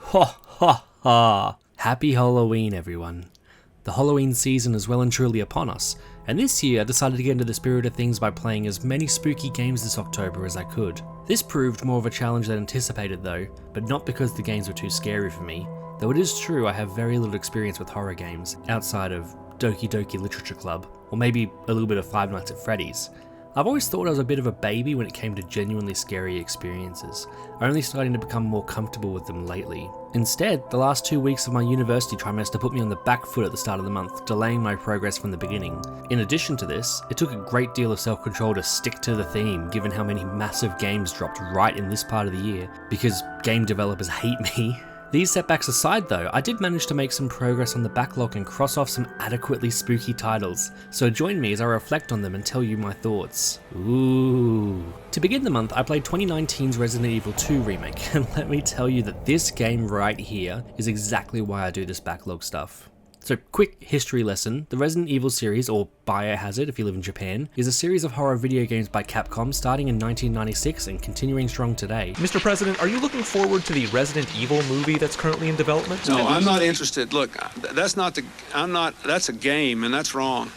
Ha ha ha! Happy Halloween, everyone. The Halloween season is well and truly upon us, and this year I decided to get into the spirit of things by playing as many spooky games this October as I could. This proved more of a challenge than anticipated though, but not because the games were too scary for me, though it is true I have very little experience with horror games outside of Doki Doki Literature Club, or maybe a little bit of Five Nights at Freddy's. I've always thought I was a bit of a baby when it came to genuinely scary experiences, only starting to become more comfortable with them lately. Instead, the last 2 weeks of my university trimester put me on the back foot at the start of the month, delaying my progress from the beginning. In addition to this, it took a great deal of self-control to stick to the theme given how many massive games dropped right in this part of the year, because game developers hate me. These setbacks aside though, I did manage to make some progress on the backlog and cross off some adequately spooky titles, so join me as I reflect on them and tell you my thoughts. Ooh. To begin the month, I played 2019's Resident Evil 2 Remake, and let me tell you that this game right here is exactly why I do this backlog stuff. So, quick history lesson, the Resident Evil series, or Biohazard if you live in Japan, is a series of horror video games by Capcom starting in 1996 and continuing strong today. Mr. President, are you looking forward to the Resident Evil movie that's currently in development? No, I'm not interested. Look, that's a game, and that's wrong.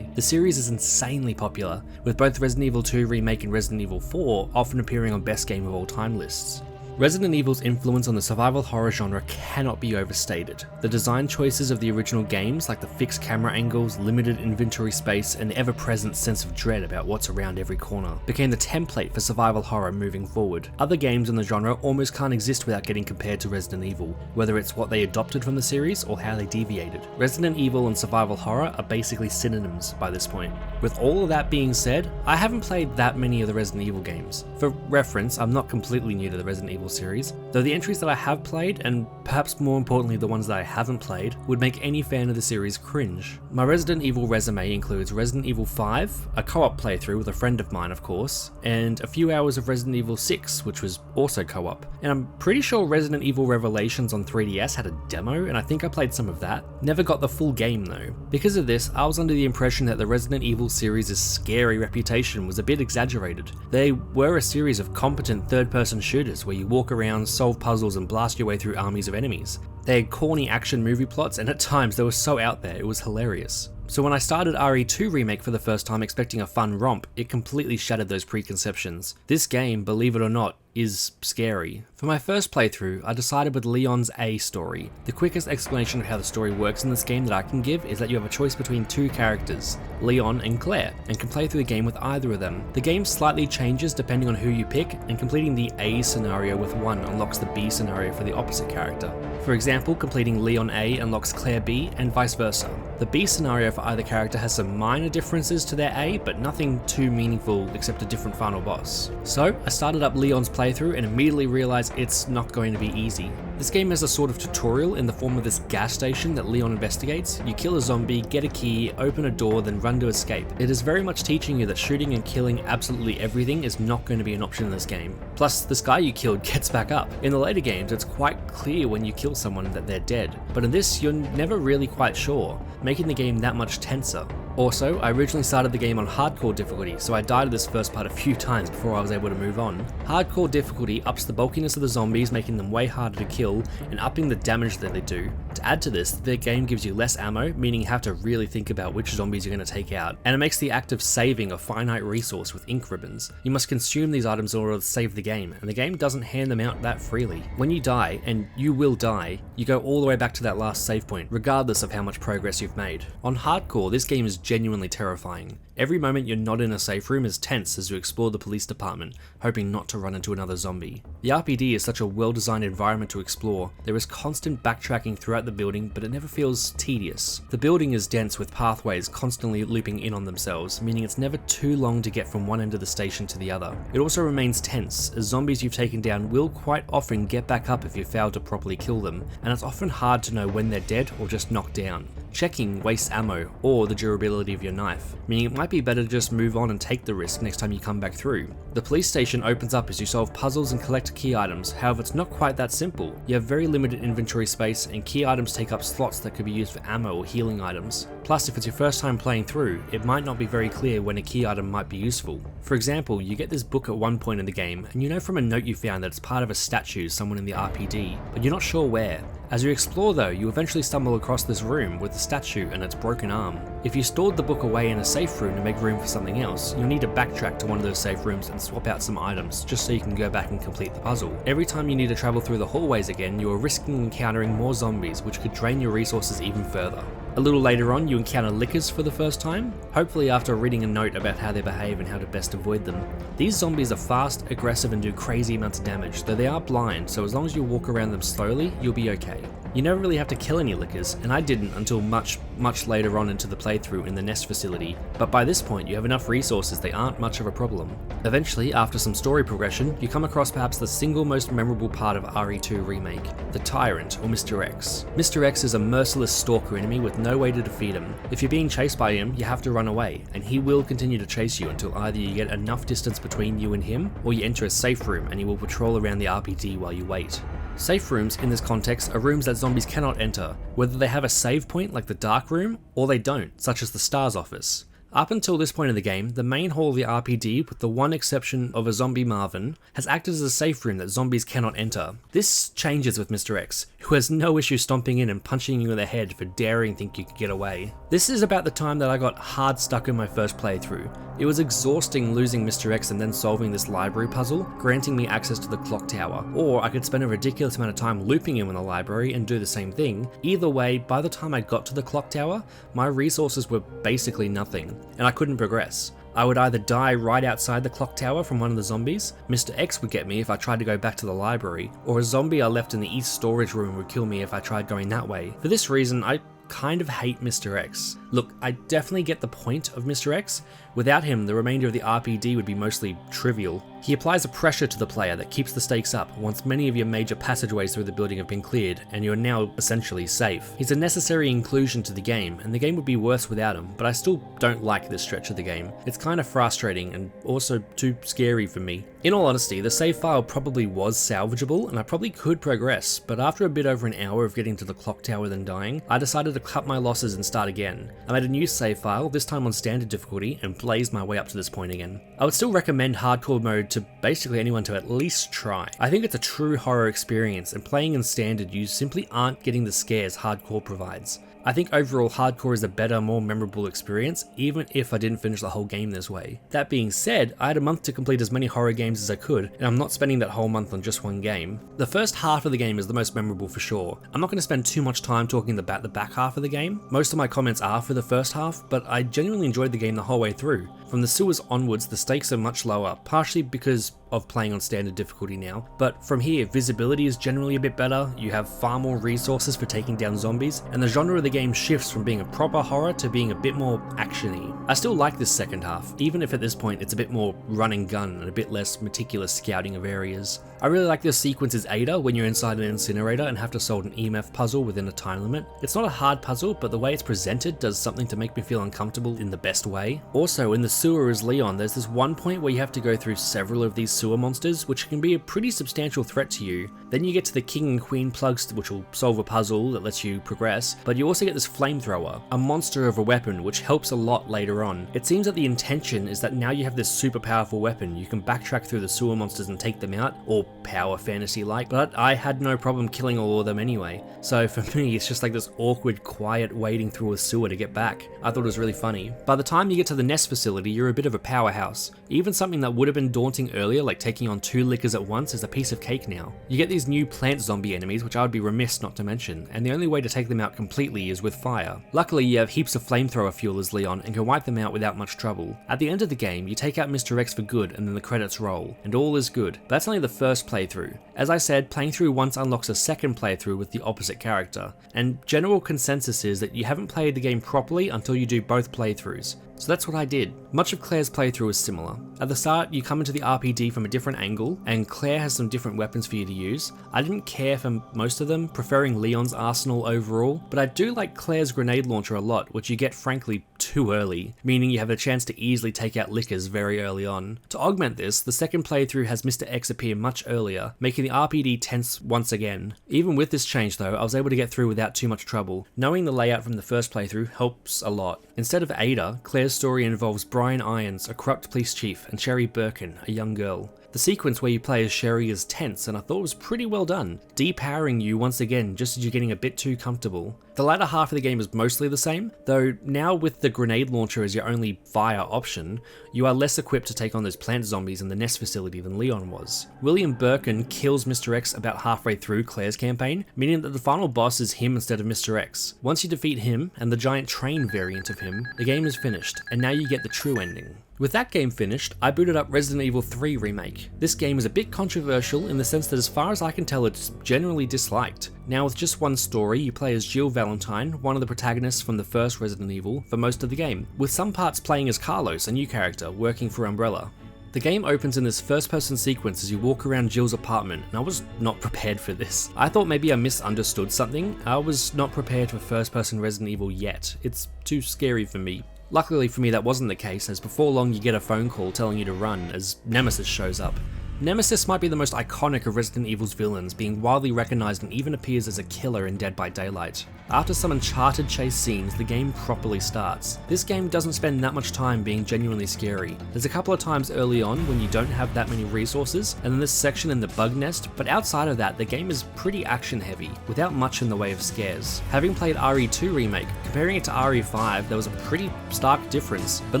The series is insanely popular, with both Resident Evil 2 Remake and Resident Evil 4 often appearing on best game of all time lists. Resident Evil's influence on the survival horror genre cannot be overstated. The design choices of the original games, like the fixed camera angles, limited inventory space, and the ever-present sense of dread about what's around every corner, became the template for survival horror moving forward. Other games in the genre almost can't exist without getting compared to Resident Evil, whether it's what they adopted from the series or how they deviated. Resident Evil and survival horror are basically synonyms by this point. With all of that being said, I haven't played that many of the Resident Evil games. For reference, I'm not completely new to the Resident Evil series, though the entries that I have played, and perhaps more importantly the ones that I haven't played, would make any fan of the series cringe. My Resident Evil resume includes Resident Evil 5, a co-op playthrough with a friend of mine of course, and a few hours of Resident Evil 6, which was also co-op. And I'm pretty sure Resident Evil Revelations on 3DS had a demo, and I think I played some of that. Never got the full game though. Because of this, I was under the impression that the Resident Evil series' scary reputation was a bit exaggerated. They were a series of competent third-person shooters where you walk around, solve puzzles, and blast your way through armies of enemies. They had corny action movie plots, and at times they were so out there, it was hilarious. So when I started RE2 Remake for the first time expecting a fun romp, it completely shattered those preconceptions. This game, believe it or not, is scary. For my first playthrough, I decided with Leon's A story. The quickest explanation of how the story works in this game that I can give is that you have a choice between two characters, Leon and Claire, and can play through the game with either of them. The game slightly changes depending on who you pick, and completing the A scenario with one unlocks the B scenario for the opposite character. For example, completing Leon A unlocks Claire B, and vice versa. The B scenario for either character has some minor differences to their A, but nothing too meaningful except a different final boss. So, I started up Leon's playthrough and immediately realized it's not going to be easy. This game has a sort of tutorial in the form of this gas station that Leon investigates. You kill a zombie, get a key, open a door, then run to escape. It is very much teaching you that shooting and killing absolutely everything is not going to be an option in this game. Plus, this guy you killed gets back up. In the later games, it's quite clear when you kill someone that they're dead, but in this you're never really quite sure, making the game that much tenser. Also, I originally started the game on hardcore difficulty, so I died of this first part a few times before I was able to move on. Hardcore difficulty ups the bulkiness of the zombies, making them way harder to kill, and upping the damage that they do. To add to this, the game gives you less ammo, meaning you have to really think about which zombies you're going to take out, and it makes the act of saving a finite resource with ink ribbons. You must consume these items in order to save the game, and the game doesn't hand them out that freely. When you die, and you will die, you go all the way back to that last save point, regardless of how much progress you've made. On hardcore, this game is genuinely terrifying. Every moment you're not in a safe room is tense as you explore the police department, hoping not to run into another zombie. The RPD is such a well-designed environment to explore. There is constant backtracking throughout the building, but it never feels tedious. The building is dense with pathways constantly looping in on themselves, meaning it's never too long to get from one end of the station to the other. It also remains tense, as zombies you've taken down will quite often get back up if you fail to properly kill them, and it's often hard to know when they're dead or just knocked down. Checking wastes ammo or the durability of your knife, meaning it might be better to just move on and take the risk next time you come back through. The police station opens up as you solve puzzles and collect key items, however it's not quite that simple. You have very limited inventory space and key items take up slots that could be used for ammo or healing items. Plus, if it's your first time playing through, it might not be very clear when a key item might be useful. For example, you get this book at one point in the game and you know from a note you found that it's part of a statue somewhere in the RPD, but you're not sure where. As you explore though, you eventually stumble across this room with the statue and its broken arm. If you stored the book away in a safe room to make room for something else, you'll need to backtrack to one of those safe rooms and swap out some items, just so you can go back and complete the puzzle. Every time you need to travel through the hallways again, you are risking encountering more zombies, which could drain your resources even further. A little later on, you encounter lickers for the first time, hopefully after reading a note about how they behave and how to best avoid them. These zombies are fast, aggressive and do crazy amounts of damage, though they are blind, so as long as you walk around them slowly, you'll be okay. You never really have to kill any lickers, and I didn't until much later on into the playthrough in the nest facility, but by this point you have enough resources they aren't much of a problem. Eventually, after some story progression, you come across perhaps the single most memorable part of RE2 Remake, the Tyrant, or Mr. X. Mr. X is a merciless stalker enemy with no way to defeat him. If you're being chased by him, you have to run away, and he will continue to chase you until either you get enough distance between you and him, or you enter a safe room and he will patrol around the RPD while you wait. Safe rooms in this context are rooms that zombies cannot enter, whether they have a save point like the dark room, or they don't, such as the STARS office. Up until this point in the game, the main hall of the RPD, with the one exception of a zombie Marvin, has acted as a safe room that zombies cannot enter. This changes with Mr. X, who has no issue stomping in and punching you in the head for daring think you could get away. This is about the time that I got hard stuck in my first playthrough. It was exhausting losing Mr. X and then solving this library puzzle, granting me access to the clock tower, or I could spend a ridiculous amount of time looping him in the library and do the same thing. Either way, by the time I got to the clock tower, my resources were basically nothing, and I couldn't progress. I would either die right outside the clock tower from one of the zombies, Mr. X would get me if I tried to go back to the library, or a zombie I left in the east storage room would kill me if I tried going that way. For this reason, I kind of hate Mr. X. Look, I definitely get the point of Mr. X. Without him, the remainder of the RPD would be mostly trivial. He applies a pressure to the player that keeps the stakes up once many of your major passageways through the building have been cleared, and you are now essentially safe. He's a necessary inclusion to the game, and the game would be worse without him, but I still don't like this stretch of the game. It's kind of frustrating and also too scary for me. In all honesty, the save file probably was salvageable, and I probably could progress, but after a bit over an hour of getting to the clock tower then dying, I decided to cut my losses and start again. I made a new save file, this time on standard difficulty, and blazed my way up to this point again. I would still recommend hardcore mode to basically anyone to at least try. I think it's a true horror experience, and playing in standard you simply aren't getting the scares hardcore provides. I think overall hardcore is a better, more memorable experience, even if I didn't finish the whole game this way. That being said, I had a month to complete as many horror games as I could, and I'm not spending that whole month on just one game. The first half of the game is the most memorable for sure. I'm not going to spend too much time talking about the back half of the game. Most of my comments are for the first half, but I genuinely enjoyed the game the whole way through. From the sewers onwards, the stakes are much lower, partially because of playing on standard difficulty now, but from here, visibility is generally a bit better, you have far more resources for taking down zombies, and the genre of the game shifts from being a proper horror to being a bit more action-y. I still like this second half, even if at this point it's a bit more run and gun and a bit less meticulous scouting of areas. I really like the sequence as Ada when you're inside an incinerator and have to solve an EMF puzzle within a time limit. It's not a hard puzzle, but the way it's presented does something to make me feel uncomfortable in the best way. Also, in the sewer as Leon, there's this one point where you have to go through several of these sewer monsters, which can be a pretty substantial threat to you. Then you get to the king and queen plugs, which will solve a puzzle that lets you progress, but you also get this flamethrower, a monster of a weapon which helps a lot later on. It seems that the intention is that now you have this super powerful weapon, you can backtrack through the sewer monsters and take them out, or power fantasy like, but I had no problem killing all of them anyway. So for me, it's just like this awkward, quiet wading through a sewer to get back. I thought it was really funny. By the time you get to the nest facility, you're a bit of a powerhouse. Even something that would have been daunting earlier, like taking on 2 lickers at once, is a piece of cake now. You get these new plant zombie enemies, which I would be remiss not to mention, and the only way to take them out completely is with fire. Luckily, you have heaps of flamethrower fuel as Leon and can wipe them out without much trouble. At the end of the game, you take out Mr. X for good and then the credits roll, and all is good. But that's only the first playthrough. As I said, playing through once unlocks a second playthrough with the opposite character, and general consensus is that you haven't played the game properly until you do both playthroughs. So that's what I did. Much of Claire's playthrough is similar. At the start, you come into the RPD from a different angle, and Claire has some different weapons for you to use. I didn't care for most of them, preferring Leon's arsenal overall, but I do like Claire's grenade launcher a lot, which you get frankly too early, meaning you have a chance to easily take out Lickers very early on. To augment this, the second playthrough has Mr. X appear much earlier, making the RPD tense once again. Even with this change though, I was able to get through without too much trouble. Knowing the layout from the first playthrough helps a lot. Instead of Ada, Claire's story involves Brian Irons, a corrupt police chief, and Sherry Birkin, a young girl. The sequence where you play as Sherry is tense, and I thought it was pretty well done, depowering you once again just as you're getting a bit too comfortable. The latter half of the game is mostly the same, though now with the grenade launcher as your only fire option, you are less equipped to take on those plant zombies in the nest facility than Leon was. William Birkin kills Mr. X about halfway through Claire's campaign, meaning that the final boss is him instead of Mr. X. Once you defeat him, and the giant train variant of him, the game is finished, and now you get the true ending. With that game finished, I booted up Resident Evil 3 Remake. This game is a bit controversial in the sense that as far as I can tell it's generally disliked. Now with just one story, you play as Jill Valentine, one of the protagonists from the first Resident Evil, for most of the game, with some parts playing as Carlos, a new character, working for Umbrella. The game opens in this first-person sequence as you walk around Jill's apartment, and I was not prepared for this. I thought maybe I misunderstood something. I was not prepared for first-person Resident Evil yet. It's too scary for me. Luckily for me that wasn't the case, as before long you get a phone call telling you to run as Nemesis shows up. Nemesis might be the most iconic of Resident Evil's villains, being widely recognised and even appears as a killer in Dead by Daylight. After some uncharted chase scenes, the game properly starts. This game doesn't spend that much time being genuinely scary. There's a couple of times early on when you don't have that many resources, and then this section in the bug nest, but outside of that the game is pretty action heavy, without much in the way of scares. Having played RE2 Remake, comparing it to RE5 there was a pretty stark difference, but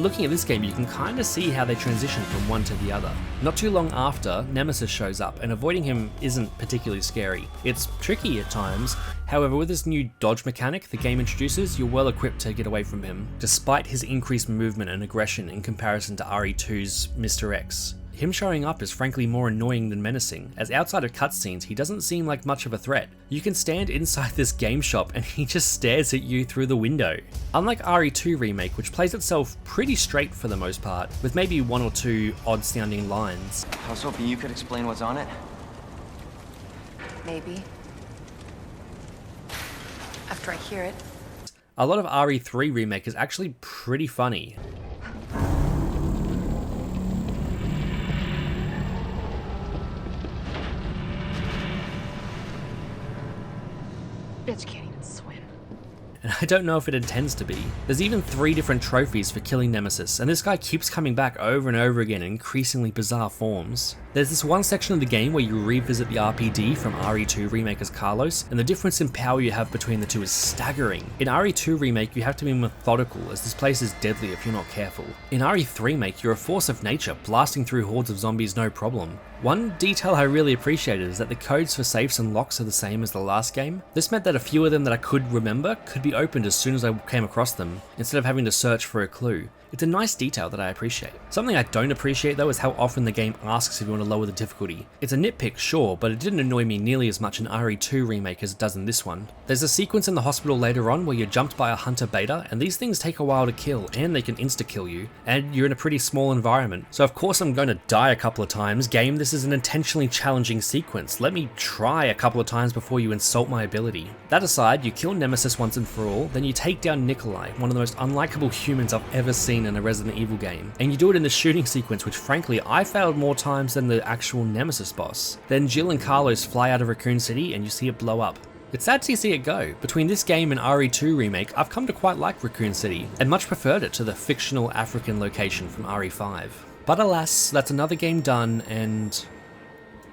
looking at this game you can kinda see how they transition from one to the other. Not too long after, Nemesis shows up, and avoiding him isn't particularly scary. It's tricky at times, however with this new dodge mechanic the game introduces, you're well equipped to get away from him, despite his increased movement and aggression in comparison to RE2's Mr. X. Him showing up is frankly more annoying than menacing, as outside of cutscenes he doesn't seem like much of a threat. You can stand inside this game shop and he just stares at you through the window. Unlike RE2 Remake, which plays itself pretty straight for the most part, with maybe one or two odd sounding lines. I was hoping you could explain what's on it. Maybe. After I hear it. A lot of RE3 Remake is actually pretty funny. Bitch can't even swim. And I don't know if it intends to be. There's even 3 different trophies for killing Nemesis, and this guy keeps coming back over and over again in increasingly bizarre forms. There's this one section of the game where you revisit the RPD from RE2 Remake as Carlos, and the difference in power you have between the two is staggering. In RE2 Remake you have to be methodical, as this place is deadly if you're not careful. In RE3 Remake you're a force of nature, blasting through hordes of zombies no problem. One detail I really appreciated is that the codes for safes and locks are the same as the last game. This meant that a few of them that I could remember could be opened as soon as I came across them, instead of having to search for a clue. It's a nice detail that I appreciate. Something I don't appreciate though is how often the game asks if you want to lower the difficulty. It's a nitpick, sure, but it didn't annoy me nearly as much in RE2 Remake as it does in this one. There's a sequence in the hospital later on where you're jumped by a hunter beta, and these things take a while to kill, and they can insta-kill you, and you're in a pretty small environment. So of course I'm going to die a couple of times. Game, this is an intentionally challenging sequence. Let me try a couple of times before you insult my ability. That aside, you kill Nemesis once and for all, then you take down Nikolai, one of the most unlikable humans I've ever seen in a Resident Evil game, and you do it in the shooting sequence, which frankly I failed more times than the actual Nemesis boss. Then Jill and Carlos fly out of Raccoon City and you see it blow up. It's sad to see it go. Between this game and RE2 Remake, I've come to quite like Raccoon City, and much preferred it to the fictional African location from RE5. But alas, that's another game done, and...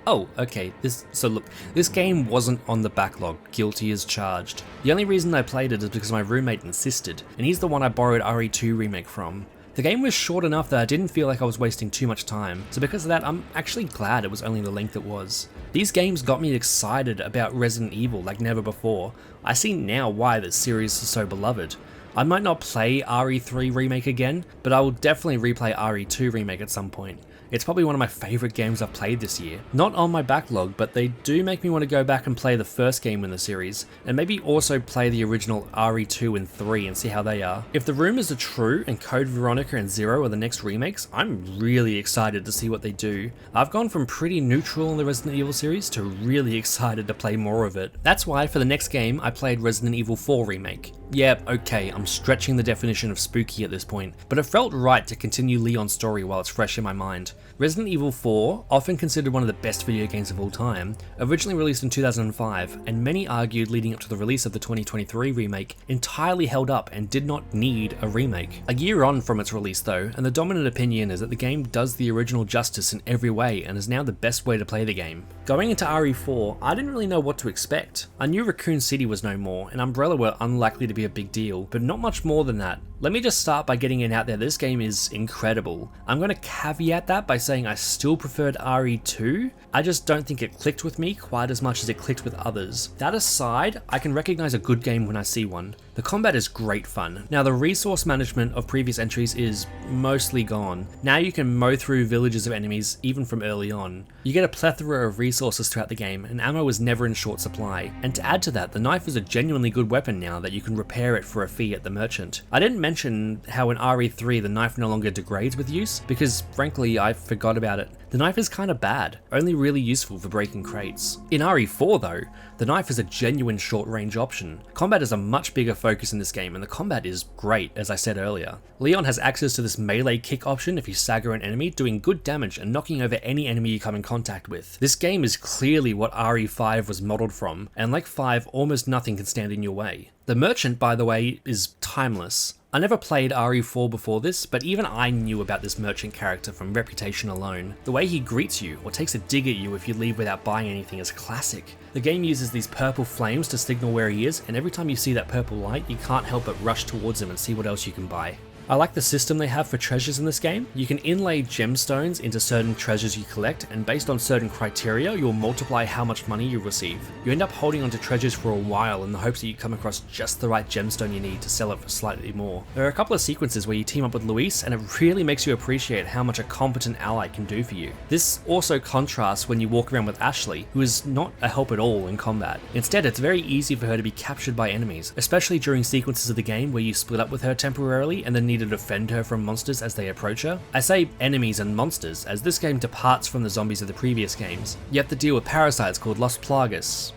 Oh, okay, this game wasn't on the backlog, guilty as charged. The only reason I played it is because my roommate insisted, and he's the one I borrowed RE2 Remake from. The game was short enough that I didn't feel like I was wasting too much time, so because of that I'm actually glad it was only the length it was. These games got me excited about Resident Evil like never before. I see now why this series is so beloved. I might not play RE3 Remake again, but I will definitely replay RE2 Remake at some point. It's probably one of my favourite games I've played this year. Not on my backlog, but they do make me want to go back and play the first game in the series, and maybe also play the original RE2 and 3 and see how they are. If the rumours are true and Code Veronica and Zero are the next remakes, I'm really excited to see what they do. I've gone from pretty neutral in the Resident Evil series to really excited to play more of it. That's why for the next game I played Resident Evil 4 Remake. Yeah, okay, I'm stretching the definition of spooky at this point, but it felt right to continue Leon's story while it's fresh in my mind. Resident Evil 4, often considered one of the best video games of all time, originally released in 2005, and many argued leading up to the release of the 2023 remake, entirely held up and did not need a remake. A year on from its release though, and the dominant opinion is that the game does the original justice in every way and is now the best way to play the game. Going into RE4, I didn't really know what to expect. I knew Raccoon City was no more, and Umbrella were unlikely to be a big deal, but not much more than that. Let me just start by getting it out there, this game is incredible. I'm going to caveat that by saying I still preferred RE2, I just don't think it clicked with me quite as much as it clicked with others. That aside, I can recognize a good game when I see one. The combat is great fun. Now the resource management of previous entries is mostly gone. Now you can mow through villages of enemies even from early on. You get a plethora of resources throughout the game and ammo is never in short supply. And to add to that, the knife is a genuinely good weapon now that you can repair it for a fee at the merchant. I didn't mention how in RE3 the knife no longer degrades with use because frankly I forgot about it. The knife is kinda bad, only really useful for breaking crates. In RE4 though, the knife is a genuine short range option. Combat is a much bigger focus in this game and the combat is great as I said earlier. Leon has access to this melee kick option if you stagger an enemy, doing good damage and knocking over any enemy you come in contact with. This game is clearly what RE5 was modelled from, and like 5, almost nothing can stand in your way. The merchant, by the way, is timeless. I never played RE4 before this, but even I knew about this merchant character from reputation alone. The way he greets you, or takes a dig at you if you leave without buying anything, is classic. The game uses these purple flames to signal where he is, and every time you see that purple light, you can't help but rush towards him and see what else you can buy. I like the system they have for treasures in this game. You can inlay gemstones into certain treasures you collect, and based on certain criteria, you'll multiply how much money you receive. You end up holding onto treasures for a while in the hopes that you come across just the right gemstone you need to sell it for slightly more. There are a couple of sequences where you team up with Luis, and it really makes you appreciate how much a competent ally can do for you. This also contrasts when you walk around with Ashley, who is not a help at all in combat. Instead, it's very easy for her to be captured by enemies, especially during sequences of the game where you split up with her temporarily and then need to defend her from monsters as they approach her. I say enemies and monsters, as this game departs from the zombies of the previous games. You have to deal with parasites called Los Plagas.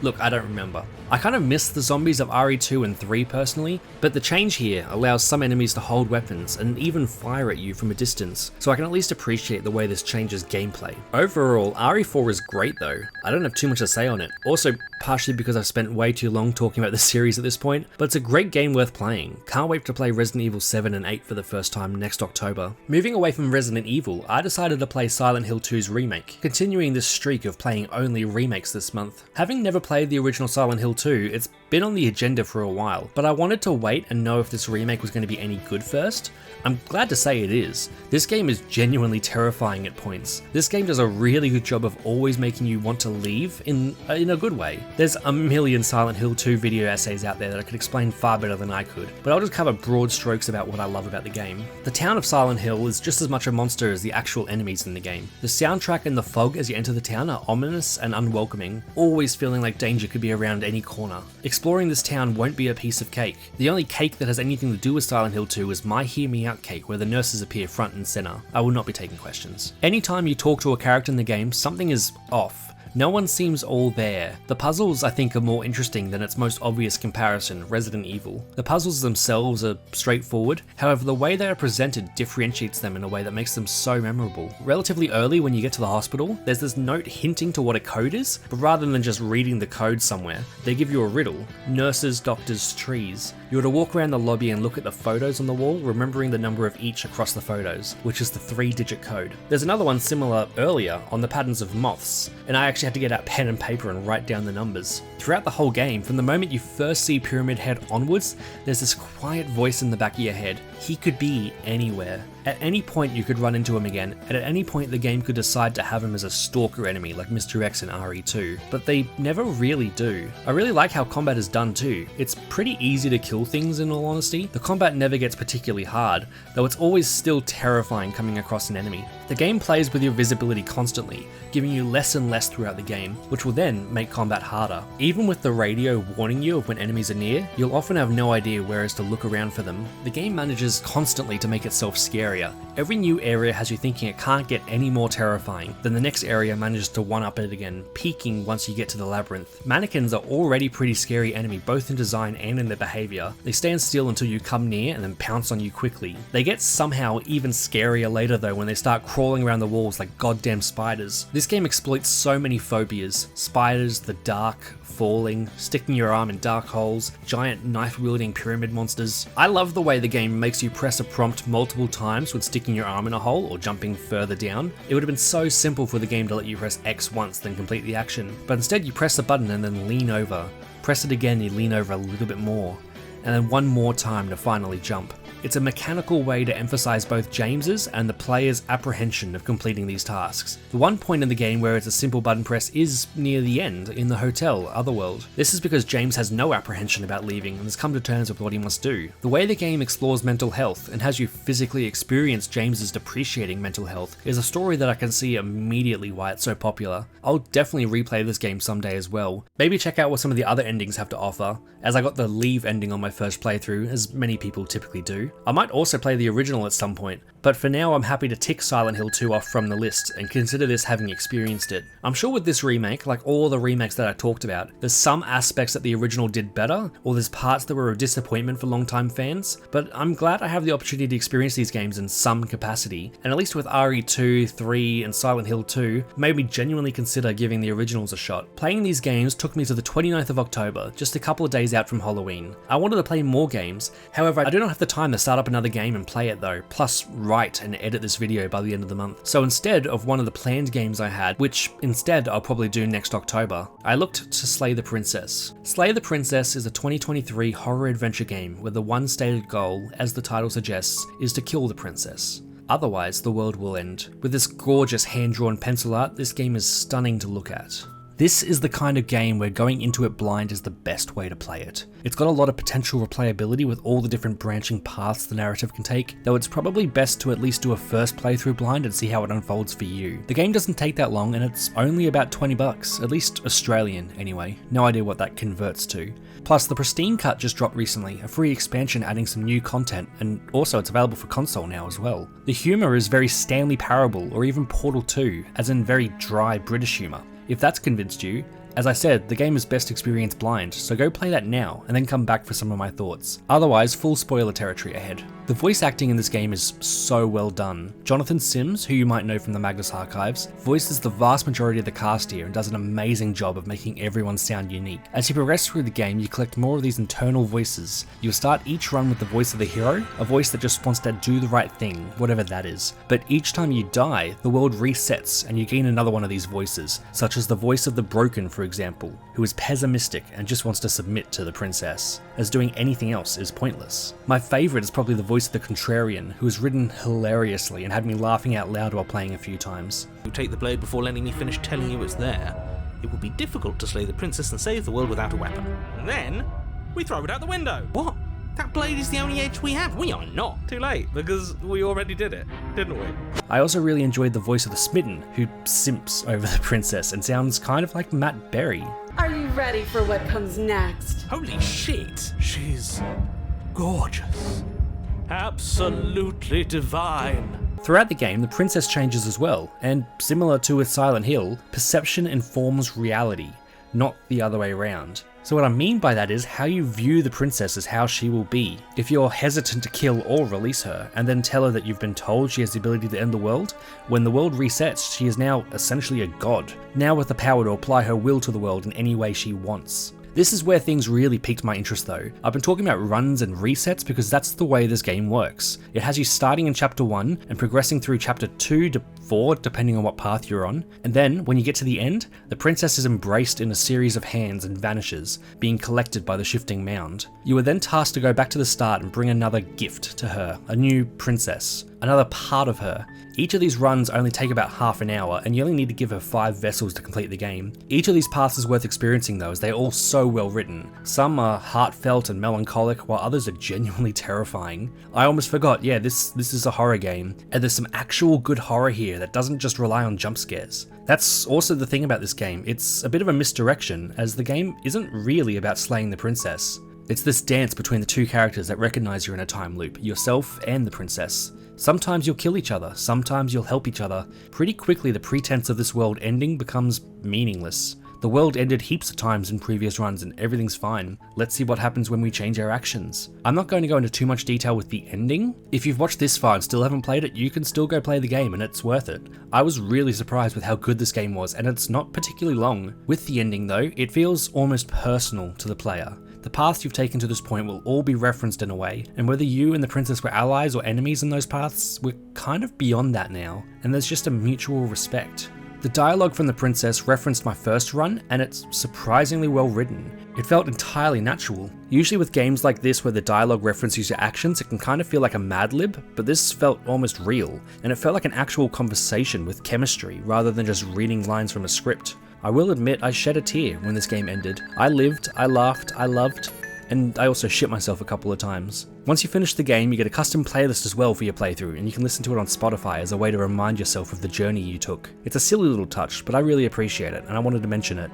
Look, I don't remember. I kind of miss the zombies of RE2 and 3 personally, but the change here allows some enemies to hold weapons and even fire at you from a distance, so I can at least appreciate the way this changes gameplay. Overall, RE4 is great though. I don't have too much to say on it. Also, partially because I've spent way too long talking about the series at this point, but it's a great game worth playing. Can't wait to play Resident Evil 7 and 8 for the first time next October. Moving away from Resident Evil, I decided to play Silent Hill 2's Remake, continuing this streak of playing only remakes this month. Having never played the original Silent Hill 2, it's been on the agenda for a while, but I wanted to wait and know if this remake was going to be any good first. I'm glad to say it is. This game is genuinely terrifying at points. This game does a really good job of always making you want to leave in a good way. There's a million Silent Hill 2 video essays out there that I could explain far better than I could, but I'll just cover broad strokes about what I love about the game. The town of Silent Hill is just as much a monster as the actual enemies in the game. The soundtrack and the fog as you enter the town are ominous and unwelcoming, always feeling like danger could be around any corner. Exploring this town won't be a piece of cake. The only cake that has anything to do with Silent Hill 2 is My Hear Me Out cake, where the nurses appear front and center. I will not be taking questions. Anytime you talk to a character in the game, something is off. No one seems all there. The puzzles I think are more interesting than its most obvious comparison, Resident Evil. The puzzles themselves are straightforward, however the way they are presented differentiates them in a way that makes them so memorable. Relatively early when you get to the hospital, there's this note hinting to what a code is, but rather than just reading the code somewhere, they give you a riddle: nurses, doctors, trees. You're to walk around the lobby and look at the photos on the wall, remembering the number of each across the photos, which is the 3-digit code. There's another one similar earlier on the patterns of moths, and I actually had to get out pen and paper and write down the numbers. Throughout the whole game, from the moment you first see Pyramid Head onwards, there's this quiet voice in the back of your head: he could be anywhere. At any point you could run into him again, and at any point the game could decide to have him as a stalker enemy like Mr. X in RE2, but they never really do. I really like how combat is done too. It's pretty easy to kill things in all honesty. The combat never gets particularly hard, though it's always still terrifying coming across an enemy. The game plays with your visibility constantly, giving you less and less throughout the game, which will then make combat harder. Even with the radio warning you of when enemies are near, you'll often have no idea where is to look around for them. The game manages constantly to make itself scarier. Every new area has you thinking it can't get any more terrifying, then the next area manages to one-up it again, peaking once you get to the labyrinth. Mannequins are already pretty scary enemy both in design and in their behaviour. They stand still until you come near and then pounce on you quickly. They get somehow even scarier later though when they start crawling around the walls like goddamn spiders. This game exploits so many phobias: spiders, the dark, falling, sticking your arm in dark holes, giant knife-wielding pyramid monsters. I love the way the game makes you press a prompt multiple times when sticking your arm in a hole or jumping further down. It would have been so simple for the game to let you press X once then complete the action, but instead you press the button and then lean over. Press it again, you lean over a little bit more, and then one more time to finally jump. It's a mechanical way to emphasize both James's and the player's apprehension of completing these tasks. The one point in the game where it's a simple button press is near the end, in the hotel, Otherworld. This is because James has no apprehension about leaving and has come to terms with what he must do. The way the game explores mental health and has you physically experience James's depreciating mental health is a story that I can see immediately why it's so popular. I'll definitely replay this game someday as well. Maybe check out what some of the other endings have to offer, as I got the Leave ending on my first playthrough, as many people typically do. I might also play the original at some point, but for now I'm happy to tick Silent Hill 2 off from the list and consider this having experienced it. I'm sure with this remake, like all the remakes that I talked about, there's some aspects that the original did better, or there's parts that were a disappointment for longtime fans, but I'm glad I have the opportunity to experience these games in some capacity, and at least with RE2, 3, and Silent Hill 2, made me genuinely consider giving the originals a shot. Playing these games took me to the 29th of October, just a couple of days out from Halloween. I wanted to play more games, however I do not have the time to start up another game and play it though, plus write and edit this video by the end of the month. So instead of one of the planned games I had, which instead I'll probably do next October, I looked to Slay the Princess. Slay the Princess is a 2023 horror adventure game where the one stated goal, as the title suggests, is to kill the princess. Otherwise, the world will end. With this gorgeous hand-drawn pencil art, this game is stunning to look at. This is the kind of game where going into it blind is the best way to play it. It's got a lot of potential replayability with all the different branching paths the narrative can take, though it's probably best to at least do a first playthrough blind and see how it unfolds for you. The game doesn't take that long and it's only about $20, at least Australian anyway. No idea what that converts to. Plus, the Pristine Cut just dropped recently, a free expansion adding some new content, and also it's available for console now as well. The humour is very Stanley Parable or even Portal 2, as in very dry British humour. If that's convinced you, as I said, the game is best experienced blind, so go play that now and then come back for some of my thoughts. Otherwise, full spoiler territory ahead. The voice acting in this game is so well done. Jonathan Sims, who you might know from the Magnus Archives, voices the vast majority of the cast here and does an amazing job of making everyone sound unique. As you progress through the game, you collect more of these internal voices. You'll start each run with the voice of the hero, a voice that just wants to do the right thing, whatever that is. But each time you die, the world resets and you gain another one of these voices, such as the voice of the Broken, for example, who is pessimistic and just wants to submit to the princess, as doing anything else is pointless. My favourite is probably the voice of the Contrarian, who is written hilariously and had me laughing out loud while playing a few times. You take the blade before letting me finish telling you it's there. It would be difficult to slay the princess and save the world without a weapon. And then, we throw it out the window. What? That blade is the only edge we have. We are not. Too late, because we already did it, didn't we? I also really enjoyed the voice of the Smitten, who simps over the princess and sounds kind of like Matt Berry. Are you ready for what comes next? Holy shit. She's gorgeous. Absolutely divine. Throughout the game, the princess changes as well, and similar to with Silent Hill, perception informs reality, not the other way around. So what I mean by that is how you view the princess is how she will be. If you're hesitant to kill or release her, and then tell her that you've been told she has the ability to end the world, when the world resets, she is now essentially a god, now with the power to apply her will to the world in any way she wants. This is where things really piqued my interest though. I've been talking about runs and resets because that's the way this game works. It has you starting in chapter 1 and progressing through chapter 2 to 4 depending on what path you're on, and then when you get to the end, the princess is embraced in a series of hands and vanishes, being collected by the shifting mound. You are then tasked to go back to the start and bring another gift to her, a new princess, another part of her. Each of these runs only take about half an hour, and you only need to give her 5 vessels to complete the game. Each of these paths is worth experiencing though, as they're all so well written. Some are heartfelt and melancholic, while others are genuinely terrifying. I almost forgot, yeah, this is a horror game, and there's some actual good horror here that doesn't just rely on jump scares. That's also the thing about this game, it's a bit of a misdirection, as the game isn't really about slaying the princess. It's this dance between the two characters that recognize you're in a time loop, yourself and the princess. Sometimes you'll kill each other, sometimes you'll help each other. Pretty quickly the pretense of this world ending becomes meaningless. The world ended heaps of times in previous runs and everything's fine. Let's see what happens when we change our actions. I'm not going to go into too much detail with the ending. If you've watched this far and still haven't played it, you can still go play the game and it's worth it. I was really surprised with how good this game was, and it's not particularly long. With the ending though, it feels almost personal to the player. The paths you've taken to this point will all be referenced in a way, and whether you and the princess were allies or enemies in those paths, we're kind of beyond that now, and there's just a mutual respect. The dialogue from the princess referenced my first run, and it's surprisingly well written. It felt entirely natural. Usually with games like this where the dialogue references your actions, it can kind of feel like a Mad Lib, but this felt almost real, and it felt like an actual conversation with chemistry rather than just reading lines from a script. I will admit I shed a tear when this game ended. I lived, I laughed, I loved, and I also shit myself a couple of times. Once you finish the game, you get a custom playlist as well for your playthrough, and you can listen to it on Spotify as a way to remind yourself of the journey you took. It's a silly little touch, but I really appreciate it, and I wanted to mention it.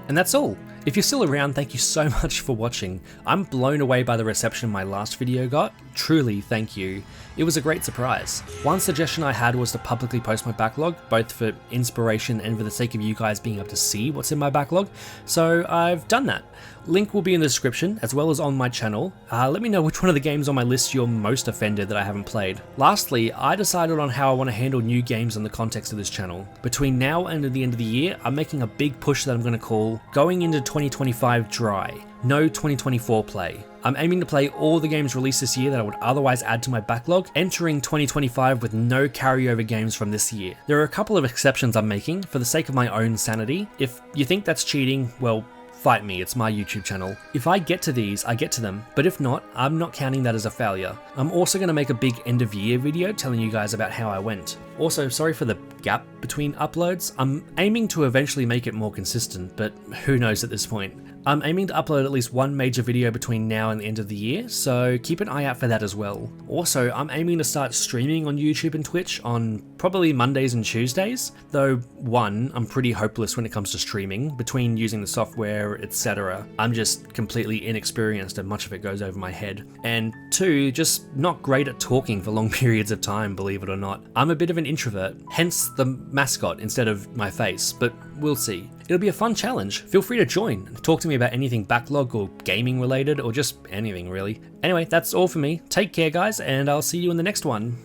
And that's all. If you're still around, thank you so much for watching. I'm blown away by the reception my last video got. Truly, thank you. It was a great surprise. One suggestion I had was to publicly post my backlog, both for inspiration and for the sake of you guys being able to see what's in my backlog, so I've done that. Link will be in the description, as well as on my channel. Let me know which one of the games on my list you're most offended that I haven't played. Lastly, I decided on how I want to handle new games in the context of this channel. Between now and the end of the year, I'm making a big push that I'm going to call Going into 2025 Dry. No 2024 play. I'm aiming to play all the games released this year that I would otherwise add to my backlog, entering 2025 with no carryover games from this year. There are a couple of exceptions I'm making for the sake of my own sanity. If you think that's cheating, well, fight me, it's my YouTube channel. If I get to these, I get to them, but if not, I'm not counting that as a failure. I'm also going to make a big end of year video telling you guys about how I went. Also, sorry for the gap between uploads. I'm aiming to eventually make it more consistent, but who knows at this point. I'm aiming to upload at least one major video between now and the end of the year, so keep an eye out for that as well. Also, I'm aiming to start streaming on YouTube and Twitch on probably Mondays and Tuesdays, though one, I'm pretty hopeless when it comes to streaming, between using the software, etc. I'm just completely inexperienced and much of it goes over my head. And two, just not great at talking for long periods of time, believe it or not. I'm a bit of an introvert, hence the mascot instead of my face, but we'll see. It'll be a fun challenge. Feel free to join and talk to me about anything backlog or gaming related or just anything really. Anyway, that's all for me. Take care guys, and I'll see you in the next one.